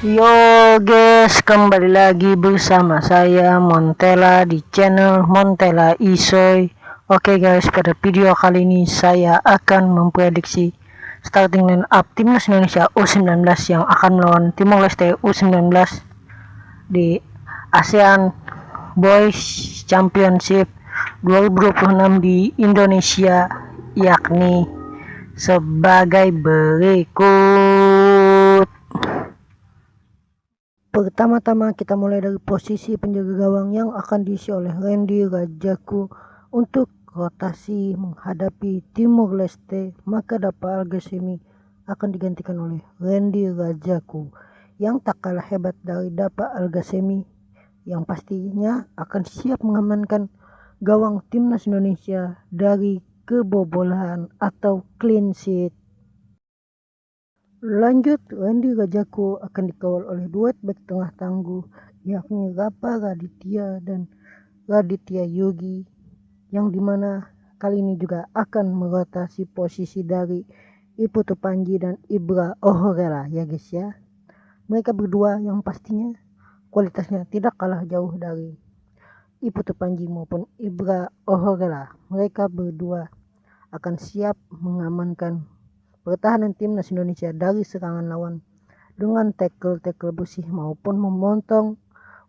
Yo guys, kembali lagi bersama saya Montella di channel Montella Isoy. Oke guys, pada video kali ini saya akan memprediksi starting line up timnas Indonesia U19 yang akan melawan Timor Leste U19 di ASEAN Boys Championship 2026 di Indonesia, yakni sebagai berikut. Pertama-tama kita mulai dari posisi penjaga gawang yang akan diisi oleh Randy Rajaku untuk rotasi menghadapi Timor Leste. Maka Dapa Algasemi akan digantikan oleh Randy Rajaku yang tak kalah hebat dari Dapa Algasemi, yang pastinya akan siap mengamankan gawang timnas Indonesia dari kebobolan atau clean sheet. Lanjut, Randy Rajaku akan dikawal oleh duet bek tengah tangguh yakni Rapa Raditya dan Raditya Yogi, yang dimana kali ini juga akan merotasi posisi dari Iputu Panji dan Ibra Ohorela ya guys ya. Mereka berdua yang pastinya kualitasnya tidak kalah jauh dari Iputu Panji maupun Ibra Ohorela. Mereka berdua akan siap mengamankan pertahanan timnas Indonesia dari serangan lawan dengan tackle-tackle bersih maupun memotong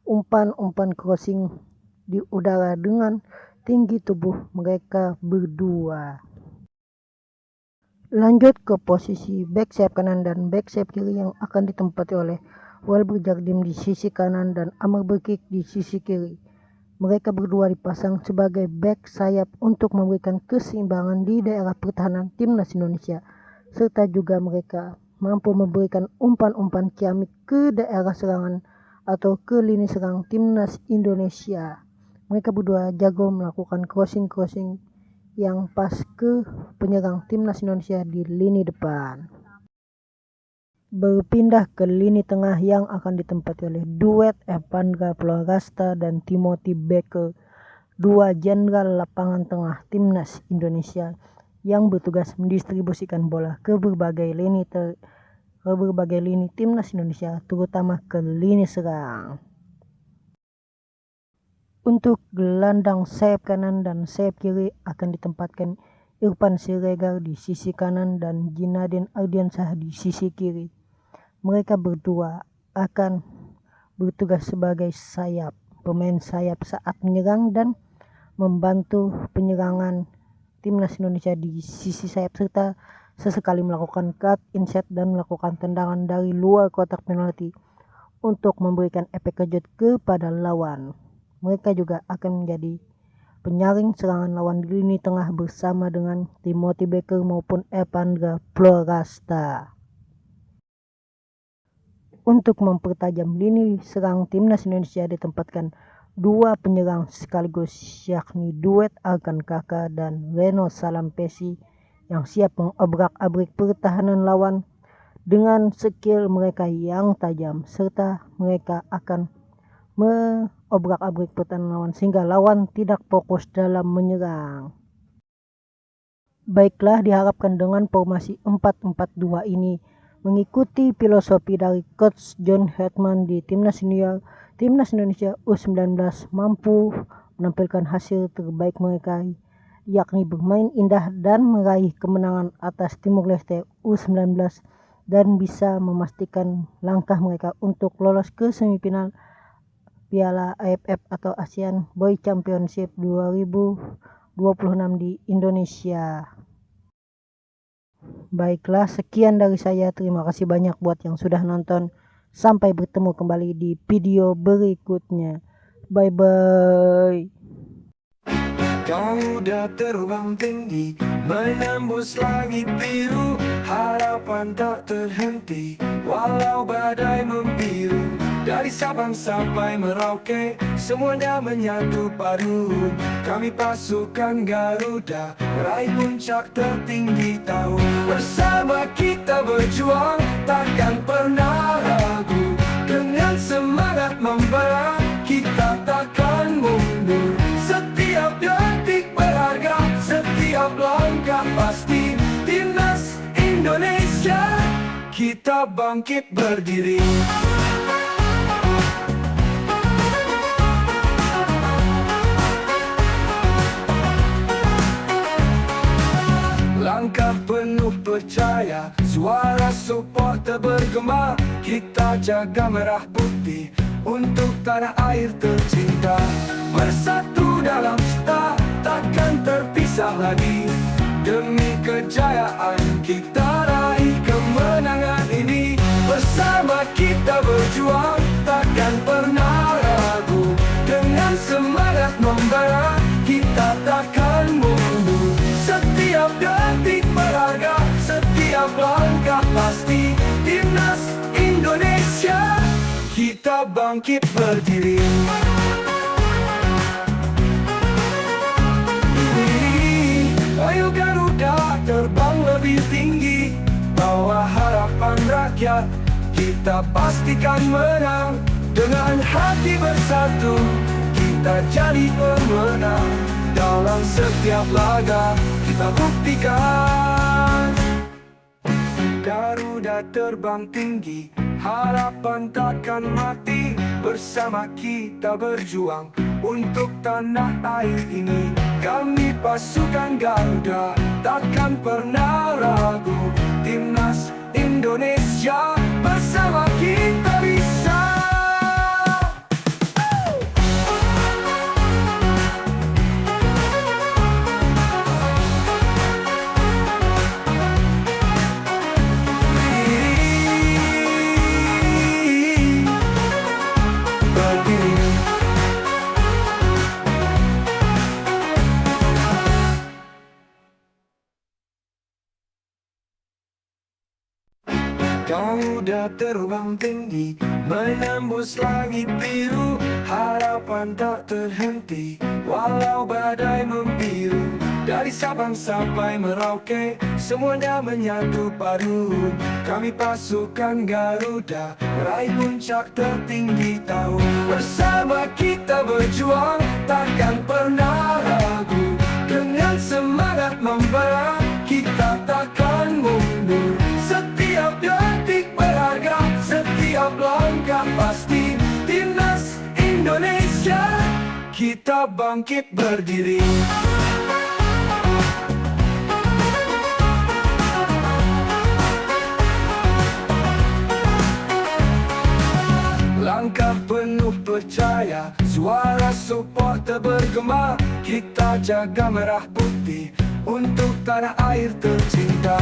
umpan-umpan crossing di udara dengan tinggi tubuh mereka berdua. Lanjut ke posisi back sayap kanan dan back sayap kiri yang akan ditempati oleh Walber Jardim di sisi kanan dan Amar Bekik di sisi kiri. Mereka berdua dipasang sebagai back sayap untuk memberikan keseimbangan di daerah pertahanan timnas Indonesia, serta juga mereka mampu memberikan umpan-umpan ciamik ke daerah serangan atau ke lini serang timnas Indonesia. Mereka berdua jago melakukan crossing-crossing yang pas ke penyerang timnas Indonesia di lini depan. Berpindah ke lini tengah yang akan ditempati oleh duet Evandra Florasta dan Timothy Becker, dua jenderal lapangan tengah timnas Indonesia yang bertugas mendistribusikan bola ke berbagai lini timnas Indonesia, terutama ke lini serang. Untuk gelandang sayap kanan dan sayap kiri akan ditempatkan Irfan Siregar di sisi kanan dan Jinadin Ardiansyah di sisi kiri. Mereka berdua akan bertugas sebagai pemain sayap saat menyerang dan membantu penyerangan timnas Indonesia di sisi sayap, serta sesekali melakukan cut inside dan melakukan tendangan dari luar kotak penalti untuk memberikan efek kejut kepada lawan. Mereka juga akan menjadi penyaring serangan lawan di lini tengah bersama dengan Timothy Becker maupun Evandra Florasta. Untuk mempertajam lini serang timnas Indonesia ditempatkan dua penyerang sekaligus, yakni duet Arkan Kaka dan Reno Salampesi yang siap mengobrak-abrik pertahanan lawan dengan skill mereka yang tajam, serta mereka akan mengobrak-abrik pertahanan lawan sehingga lawan tidak fokus dalam menyerang. Baiklah, diharapkan dengan formasi 4-4-2 ini mengikuti filosofi dari Coach John Hetman di timnas senior timnas Indonesia U19 mampu menampilkan hasil terbaik mereka, yakni bermain indah dan meraih kemenangan atas Timor Leste U19 dan bisa memastikan langkah mereka untuk lolos ke semifinal Piala AFF atau ASEAN Boys Championship 2026 di Indonesia. Baiklah, sekian dari saya. Terima kasih banyak buat yang sudah nonton. Sampai bertemu kembali di video berikutnya. Bye bye. Kau udah terbang tinggi, menembus langit biru. Harapan tak terhenti, walau badai membiru. Dari Sabang sampai Merauke, semuanya menyatu padu. Kami pasukan Garuda, raih puncak tertinggi tahu. Bersama kita berjuang, takkan pernah ragu. Dengan semangat membara, kita takkan mundur. Setiap detik berharga, setiap langkah pasti. Timnas Indonesia, kita bangkit berdiri. Langkah penuh percaya, suara supporter bergema. Kita jaga merah putih untuk tanah air tercinta. Bersatu dalam cita, takkan terpisah lagi. Demi kejayaan kita raih kemenangan ini. Bersama kita berjuang, takkan pernah ragu. Dengan semangat membara, kita takkan mundur. Setiap detik berharga, setiap langkah pasti. Timnas Indonesia, kita bangkit berdiri. Ayo Garuda terbang lebih tinggi, bawa harapan rakyat. Kita pastikan menang. Dengan hati bersatu, kita jadi pemenang. Dalam setiap laga, kita buktikan. Garuda terbang tinggi, harapan takkan mati. Bersama kita berjuang untuk tanah air ini. Kami pasukan Garuda, takkan pernah ragu. Timnas Indonesia, bersama kita bisa. Garuda terbang tinggi, menembus langit biru. Harapan tak terhenti, walau badai membiru. Dari Sabang sampai Merauke, semuanya menyatu padu. Kami pasukan Garuda, raih puncak tertinggi tahun. Bersama kita berjuang, takkan pernah ragu. Dengan semangat membara, kita takkan mundur. Setiap detik berharga, setiap langkah pasti. Timnas Indonesia, kita bangkit berdiri. Langkah penuh percaya, suara supporter bergema. Kita jaga merah putih untuk tanah air tercinta.